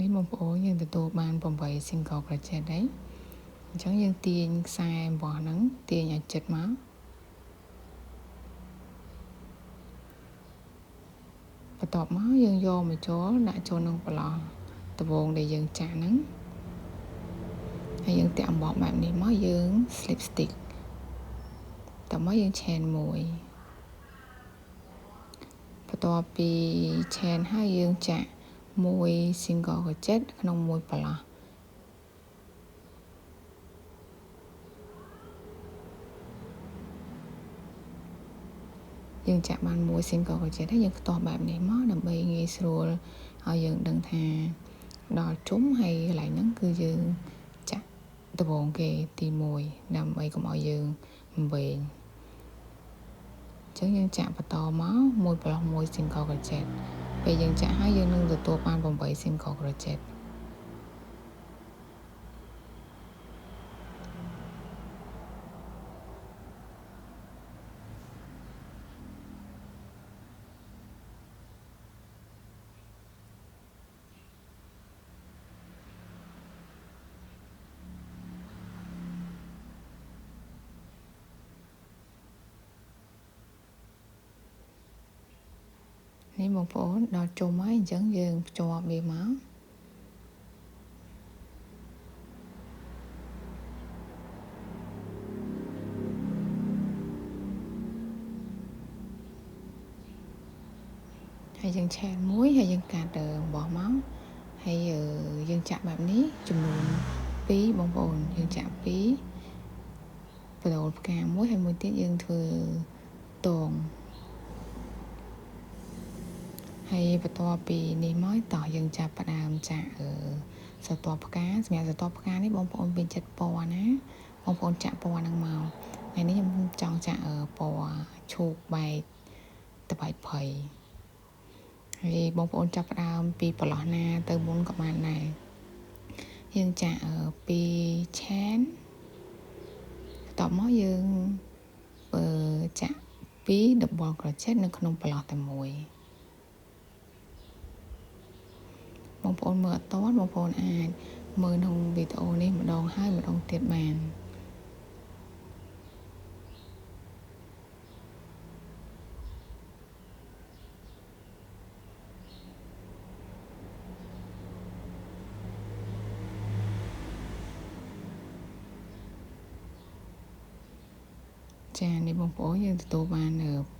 នេះបងប្អូនយើងទទួលបាន8 single crochet đấy អញ្ចឹងយើងទាញខ្សែអំបោះហ្នឹងទាញឲ្យជិតមកបន្ទាប់មកយើងយកមកចូលដាក់ចូលក្នុងប្រឡោះដំបូងដែលយើងចាក់ហ្នឹងហើយយើងតាក់អំបោះបែបនេះមកយើង slip stitch តមកយើង chain មួយបន្ទាប់ពី chain ហើយយើងចាក់មួយ single crochet ក្នុងមួយប្រឡោះយើងចាក់បានមួយ single crochet ហើយយើងខ្ទាស់បែបនេះមកដើម្បីងាយស្រួលឲ្យយើងដឹងថាដល់ជុំហើយកន្លែងហ្នឹងគឺយើងចាក់ដំបូងគេទី1ដើម្បីកុំឲ្យយើងវែងអញ្ចឹងយើងចាក់បន្តមកមួយប្រឡោះមួយ single crochet ពេលយើងចាក់ហើយយើងនឹងទទួលបាន8 single crochet នេះបងប្អូនដល់ជុំហើយអញ្ចឹងយើងភ្ជាប់វាមកហើយយើងឆែនមួយហើយយើងកាត់អំបោះមកហើយយើងចាក់បែបនេះចំនួន2បងប្អូនយើងចាក់2បដូរផ្កាមួយហើយមួយទៀតយើងធ្វើតងហើយបន្ទាប់ពីនេះមកតោះយើងចាប់ផ្ដើមចាក់ស្រទាប់ផ្កាសម្រាប់ស្រទាប់ផ្កានេះបងប្អូនពេញចិត្តពណ៌ណាបងប្អូនចាក់ពណ៌ហ្នឹងមកហើយនេះខ្ញុំចង់ចាក់ពណ៌ឈូកបែកតបែកភ័យហើយបងប្អូនចាប់ផ្ដើមពីប្រឡោះណាទៅមុនក៏បានដែរយើងចាក់ពីឆែនបន្ទាប់មកយើងចាក់ពី double crochet នៅក្នុងប្រឡោះតែមួយបងប្អូនមើលអត់ទាន់បងប្អូនអាចមើលក្នុងវីដេអូនេះម្ដងហើយម្ដងទៀតបានចានេះបងប្អូនយើងទទួលបាន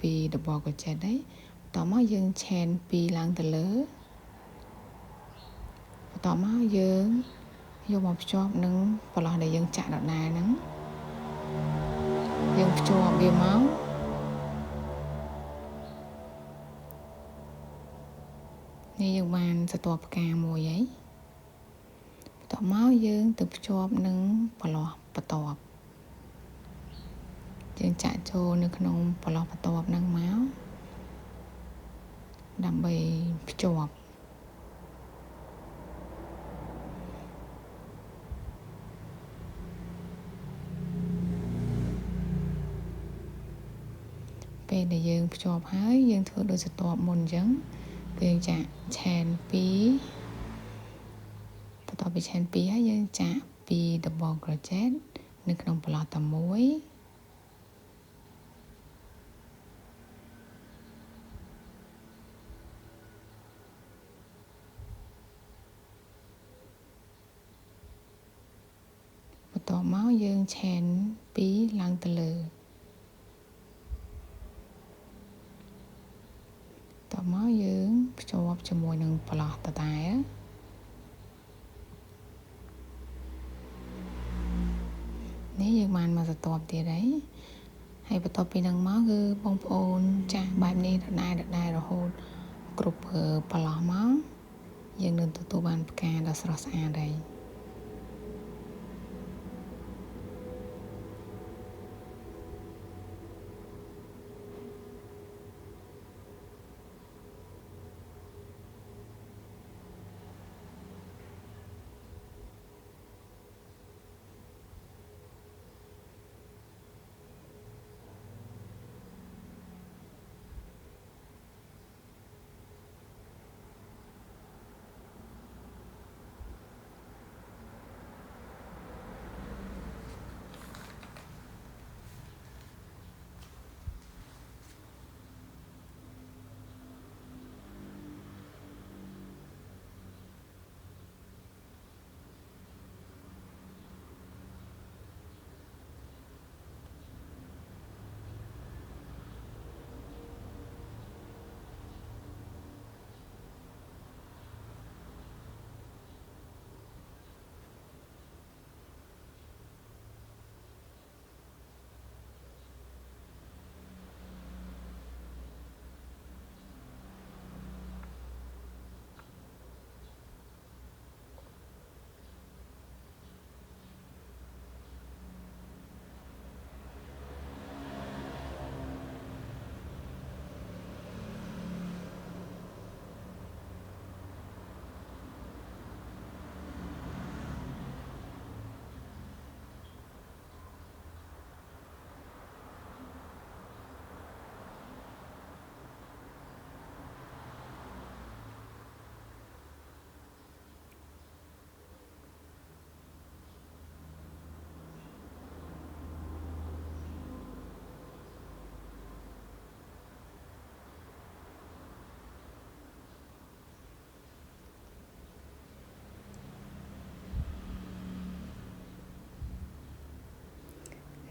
ពី double crochet đấy តោះមកយើង chain 2ឡើងទៅលើបន្ទាប់មកយើងយកមកភ្ជាប់នឹងប្រឡោះដែលយើងចាក់ដដែលហ្នឹងយើងភ្ជាប់វាមកនេះយើងបានស្រទាប់ផ្កាមួយហើយបន្ទាប់មកយើងទៅភ្ជាប់នឹងប្រឡោះបន្ទាប់យើងចាក់ចូលនៅក្នុងប្រឡោះបន្ទាប់ហ្នឹងមកដើម្បីភ្ជាប់ពេលដែលយើងភ្ជាប់ហើយយើងធ្វើដូចស្រទាប់មុនអញ្ចឹងគឺយើងចាក់ឆែន2បន្ទាប់ពីឆែន2ហើយយើងចាក់ពី double crochet នៅក្នុងប្លោះតែមួយបន្ទាប់មកយើងឆេន2ឡើងទៅលើតមកយើងភ្ជាប់ជាមួយនឹងប្លោះដដែលនេះយើងបានមកបន្ទាប់ទៀតហើយបន្ទាប់ពីនឹងមកគឺបងប្អូនចាស់បែបនេះដដែលរហូតគ្រប់ប្លោះមកយើងនឹងទទួលបានផ្កាដ៏ស្រស់ស្អាតហើយ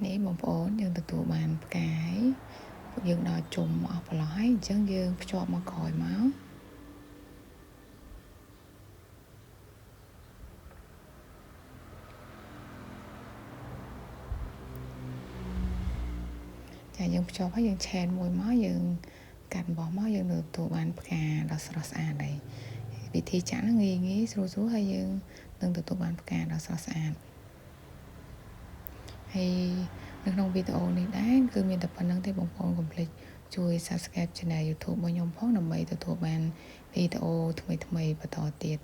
នេះបងប្អូនយើងទទួលបានផ្កាយយើងដល់ជុំអស់ប្លោះហើយអញ្ចឹងយើងភ្ជាប់មកក្រោយមកចាយើងភ្ជាប់ហើយយើងឆេនមួយមកយើងកាត់បោះមកយើងនឹងទទួលបានផ្កាដ៏ស្រស់ស្អាតហើយវិធីចាក់ហ្នឹងងាយស្រួលហើយយើងនឹងទទួលបានផ្កាដ៏ស្រស់ស្អាតហើយនៅក្នុងវីដេអូនេះដែរគឺមានតែប៉ុណ្្នឹងទេបងប្អូនកុំភ្លេចជួយ Subscribe Channel YouTube របស់ខ្ញុំផងដើម្បីទទួលបានវីដេអូថ្មីៗបន្តទៀត